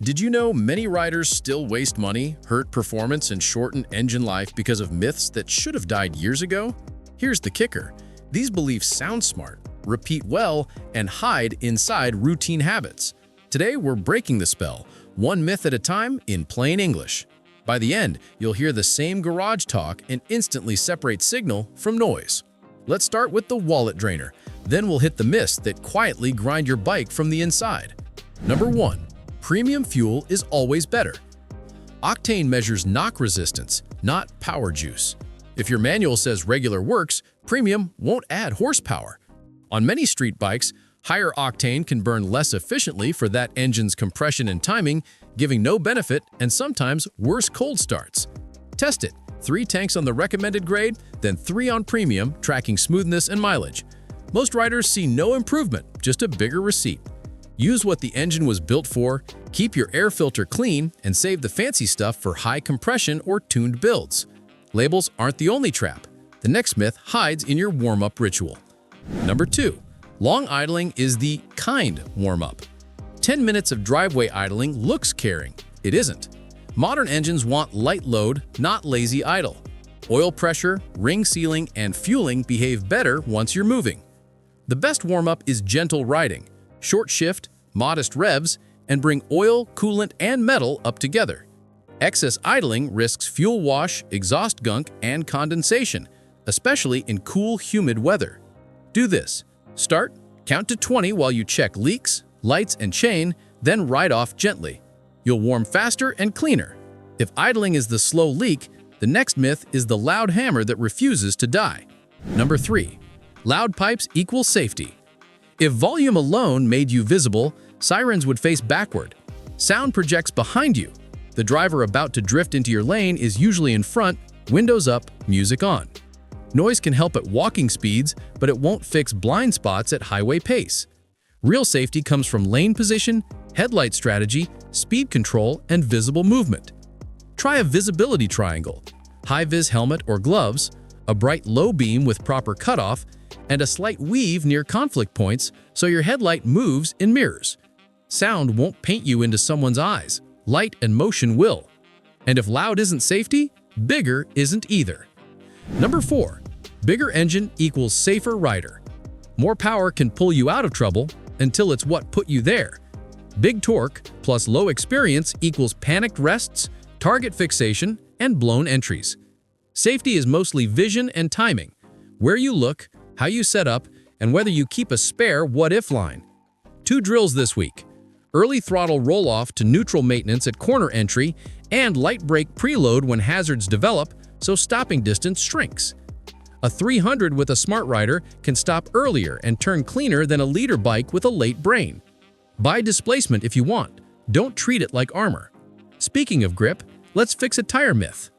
Did you know many riders still waste money, hurt performance, and shorten engine life because of myths that should have died years ago? Here's the kicker. These beliefs sound smart, repeat well, and hide inside routine habits. Today, we're breaking the spell, one myth at a time in plain English. By the end, you'll hear the same garage talk and instantly separate signal from noise. Let's start with the wallet drainer. Then we'll hit the myths that quietly grind your bike from the inside. Number 1. Premium fuel is always better. Octane measures knock resistance, not power juice. If your manual says regular works, premium won't add horsepower. On many street bikes, higher octane can burn less efficiently for that engine's compression and timing, giving no benefit and sometimes worse cold starts. Test it. 3 tanks on the recommended grade, then 3 on premium, tracking smoothness and mileage. Most riders see no improvement, just a bigger receipt. Use what the engine was built for, keep your air filter clean, and save the fancy stuff for high compression or tuned builds. Labels aren't the only trap. The next myth hides in your warm-up ritual. Number 2. Long idling is the kind warm-up. 10 minutes of driveway idling looks caring. It isn't. Modern engines want light load, not lazy idle. Oil pressure, ring sealing, and fueling behave better once you're moving. The best warm-up is gentle riding. Short shift, modest revs, and bring oil, coolant, and metal up together. Excess idling risks fuel wash, exhaust gunk, and condensation, especially in cool, humid weather. Do this. Start, count to 20 while you check leaks, lights, and chain, then ride off gently. You'll warm faster and cleaner. If idling is the slow leak, the next myth is the loud hammer that refuses to die. Number 3. Loud pipes equal safety. If volume alone made you visible, sirens would face backward. Sound projects behind you. The driver about to drift into your lane is usually in front, windows up, music on. Noise can help at walking speeds, but it won't fix blind spots at highway pace. Real safety comes from lane position, headlight strategy, speed control, and visible movement. Try a visibility triangle, high-vis helmet or gloves, a bright low beam with proper cutoff, and a slight weave near conflict points so your headlight moves in mirrors. Sound won't paint you into someone's eyes. Light and motion will. And if loud isn't safety, bigger isn't either. Number 4. Bigger engine equals safer rider. More power can pull you out of trouble until it's what put you there. Big torque plus low experience equals panicked rests, target fixation, and blown entries. Safety is mostly vision and timing. Where you look, how you set up, and whether you keep a spare what-if line. 2 drills this week. Early throttle roll-off to neutral maintenance at corner entry and light brake preload when hazards develop so stopping distance shrinks. A 300 with a smart rider can stop earlier and turn cleaner than a leader bike with a late brain. Buy displacement if you want. Don't treat it like armor. Speaking of grip, let's fix a tire myth.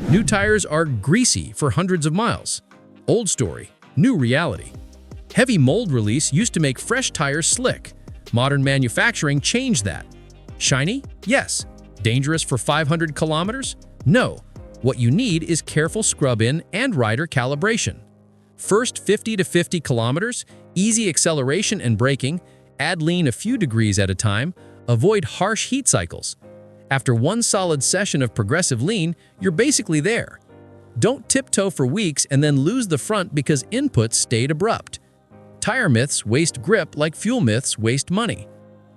New tires are greasy for hundreds of miles. Old story. New reality. Heavy mold release used to make fresh tires slick. Modern manufacturing changed that. Shiny? Yes. Dangerous for 500 kilometers? No. What you need is careful scrub-in and rider calibration. First 50 to 50 kilometers, easy acceleration and braking, add lean a few degrees at a time, avoid harsh heat cycles. After one solid session of progressive lean, you're basically there. Don't tiptoe for weeks and then lose the front because inputs stayed abrupt. Tire myths waste grip like fuel myths waste money.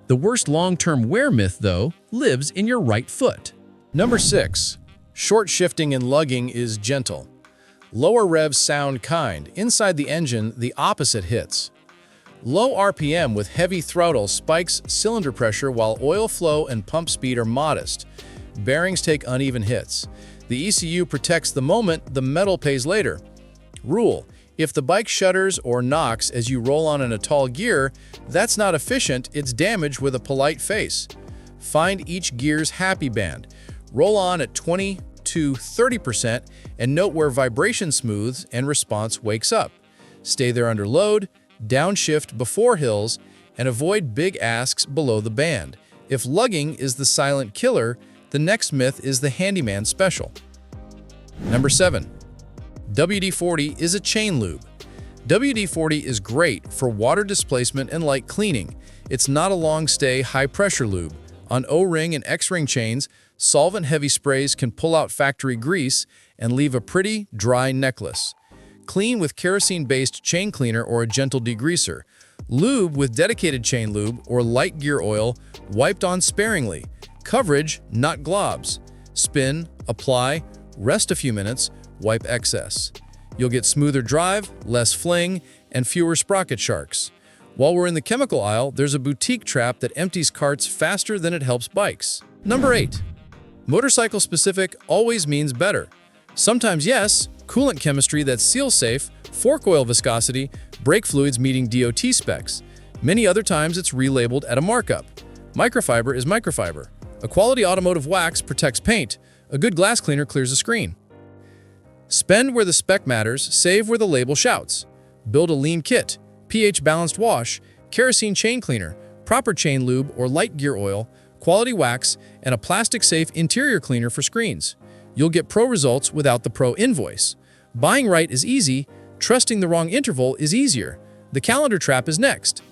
The worst long-term wear myth, though, lives in your right foot. Number 6. Short shifting and lugging is gentle. Lower revs sound kind. Inside the engine, the opposite hits. Low RPM with heavy throttle spikes cylinder pressure while oil flow and pump speed are modest. Bearings take uneven hits. The ECU protects the moment, the metal pays later. Rule: if the bike shudders or knocks as you roll on in a tall gear, that's not efficient, it's damage with a polite face. Find each gear's happy band. Roll on at 20 to 30% and note where vibration smooths and response wakes up. Stay there under load, downshift before hills, and avoid big asks below the band. If lugging is the silent killer, the next myth is the handyman special. Number 7. WD-40 is a chain lube. WD-40 is great for water displacement and light cleaning. It's not a long-stay, high-pressure lube. On O-ring and X-ring chains, solvent-heavy sprays can pull out factory grease and leave a pretty, dry necklace. Clean with kerosene-based chain cleaner or a gentle degreaser. Lube with dedicated chain lube or light gear oil, wiped on sparingly. Coverage, not globs. Spin, apply, rest a few minutes, wipe excess. You'll get smoother drive, less fling, and fewer sprocket sharks. While we're in the chemical aisle, there's a boutique trap that empties carts faster than it helps bikes. Number 8. Motorcycle specific always means better. Sometimes yes, coolant chemistry that's seal-safe, fork oil viscosity, brake fluids meeting DOT specs. Many other times it's relabeled at a markup. Microfiber is microfiber. A quality automotive wax protects paint. A good glass cleaner clears a screen. Spend where the spec matters, save where the label shouts. Build a lean kit, pH-balanced wash, kerosene chain cleaner, proper chain lube or light gear oil, quality wax, and a plastic-safe interior cleaner for screens. You'll get pro results without the pro invoice. Buying right is easy, trusting the wrong interval is easier. The calendar trap is next.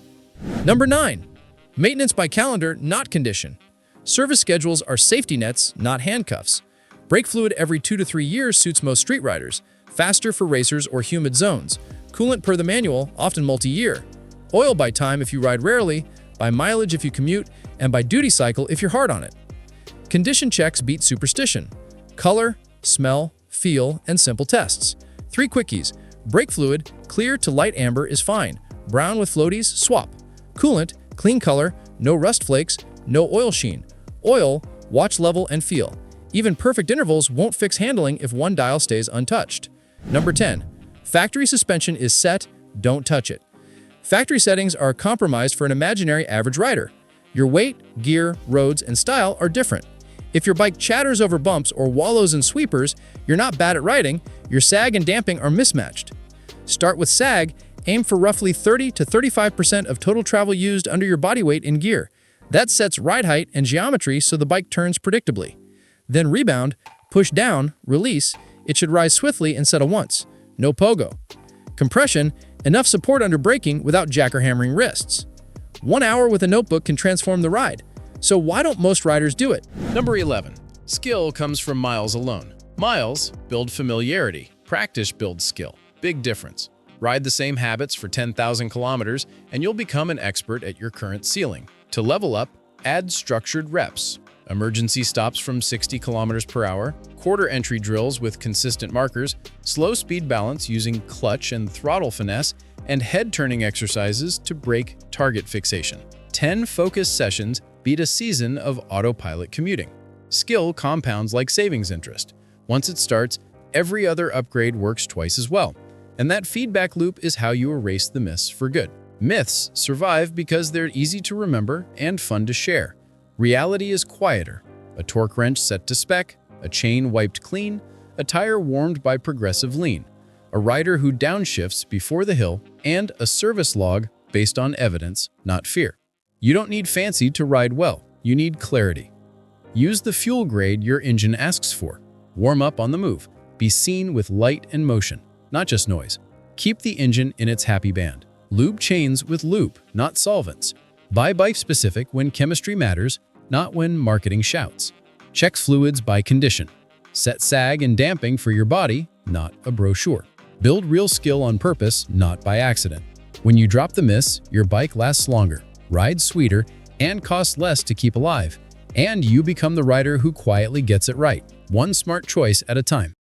Number 9. Maintenance by calendar, not condition. Service schedules are safety nets, not handcuffs. Brake fluid every 2 to 3 years suits most street riders, faster for racers or humid zones. Coolant per the manual, often multi-year. Oil by time if you ride rarely, by mileage if you commute, and by duty cycle if you're hard on it. Condition checks beat superstition. Color, smell, feel, and simple tests. 3 quickies. Brake fluid, clear to light amber is fine. Brown with floaties, swap. Coolant, clean color, no rust flakes, no oil sheen. Oil, watch level and feel. Even perfect intervals won't fix handling if one dial stays untouched. Number 10. Factory suspension is set, don't touch it. Factory settings are compromised for an imaginary average rider. Your weight, gear, roads, and style are different. If your bike chatters over bumps or wallows in sweepers, you're not bad at riding, your sag and damping are mismatched. Start with sag, aim for roughly 30 to 35% of total travel used under your body weight in gear. That sets ride height and geometry so the bike turns predictably. Then rebound, push down, release, it should rise swiftly and settle once. No pogo. Compression, enough support under braking without jacker-hammering wrists. 1 hour with a notebook can transform the ride. So why don't most riders do it? Number 11. Skill comes from miles alone. Miles build familiarity. Practice builds skill. Big difference. Ride the same habits for 10,000 kilometers and you'll become an expert at your current ceiling. To level up, add structured reps. Emergency stops from 60 kilometers per hour, quarter entry drills with consistent markers, slow speed balance using clutch and throttle finesse, and head-turning exercises to break target fixation. 10 focused sessions beat a season of autopilot commuting. Skill compounds like savings interest. Once it starts, every other upgrade works twice as well. And that feedback loop is how you erase the myths for good. Myths survive because they're easy to remember and fun to share. Reality is quieter. A torque wrench set to spec, a chain wiped clean, a tire warmed by progressive lean, a rider who downshifts before the hill, and a service log based on evidence, not fear. You don't need fancy to ride well. You need clarity. Use the fuel grade your engine asks for. Warm up on the move. Be seen with light and motion, not just noise. Keep the engine in its happy band. Lube chains with lube, not solvents. Buy bike-specific when chemistry matters, not when marketing shouts. Check fluids by condition. Set sag and damping for your body, not a brochure. Build real skill on purpose, not by accident. When you drop the miss, your bike lasts longer, rides sweeter, and costs less to keep alive. And you become the rider who quietly gets it right, one smart choice at a time.